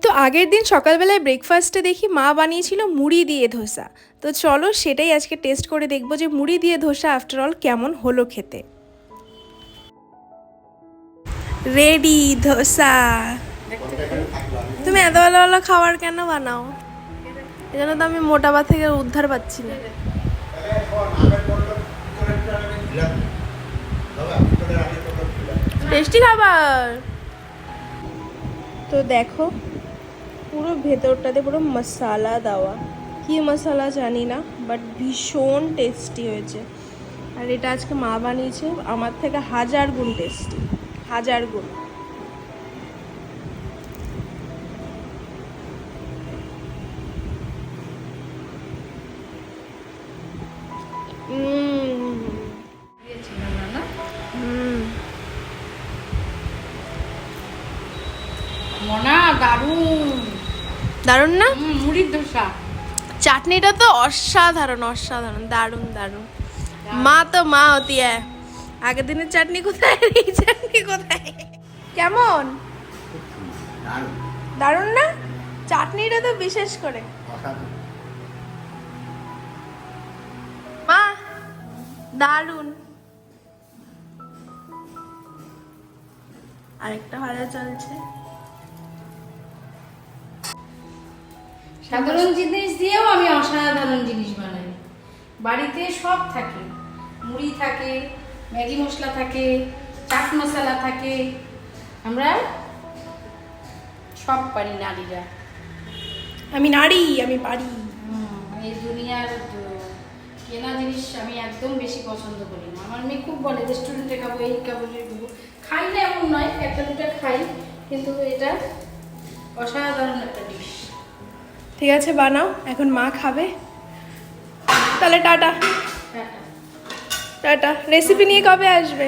তো আগের দিন সকালবেলায় ব্রেকফাস্টে দেখি মা বানিয়েছিল মুড়ি দিয়ে ধোসা। তো চলো সেটাই আজকে টেস্ট করে দেখবো যে মুড়ি দিয়ে ধোসা আফটার অল কেমন হলো খেতে। রেডি ধোসা। তুমি এত ভালো ভালো খাবার কেন বানাও? এজন্য তো আমি মোটাবা থেকে উদ্ধার পাচ্ছি না। টেস্টি খাবার। তো দেখো পুরো ভেতরটাতে পুরো মশলা দেওয়া, কি মশলা জানি না, বাট ভীষণ টেস্টি হয়েছে। আর এটা আজকে মা বানিয়েছে, আমার থেকে 1000 গুণ টেস্টি, 1000 গুণ। মনা দারুণ দারুণ না? মুড়ির ধোসা। চাটনিটা তো অসাধারণ অসাধারণ, দারুণ দারুণ। মা তো মা হতি হ্যায়। আগের দিনের চাটনি কোথায়, এই চাটনি কোথায়? কেমন? দারুণ না? চাটনিটা তো বিশেষ করে মা দারুণ। আরেকটা ভালো চলছে। সাধারণ জিনিস দিয়েও আমি অসাধারণ জিনিস বানাই। বাড়িতে সব থাকে, মুড়ি থাকে, ম্যাগি মশলা থাকে, চাট মশলা থাকে, আমরা সব পারি নারীরা। আমি নারী, আমি পারি। এই দুনিয়ার কেনা জিনিস আমি একদম বেশি পছন্দ করি না। আমার মেয়ে খুব বলে রেস্টুরেন্টে খাবো, এই খাবো, এই খাবো। খাই না এমন নয়, একটা দুটো খাই, কিন্তু এটা অসাধারণ একটা ডিশ। ঠিক আছে বানাও, এখন মা খাবে। তাহলে টাটা। টাটা। টাটা। রেসিপি নিয়ে কবে আসবে?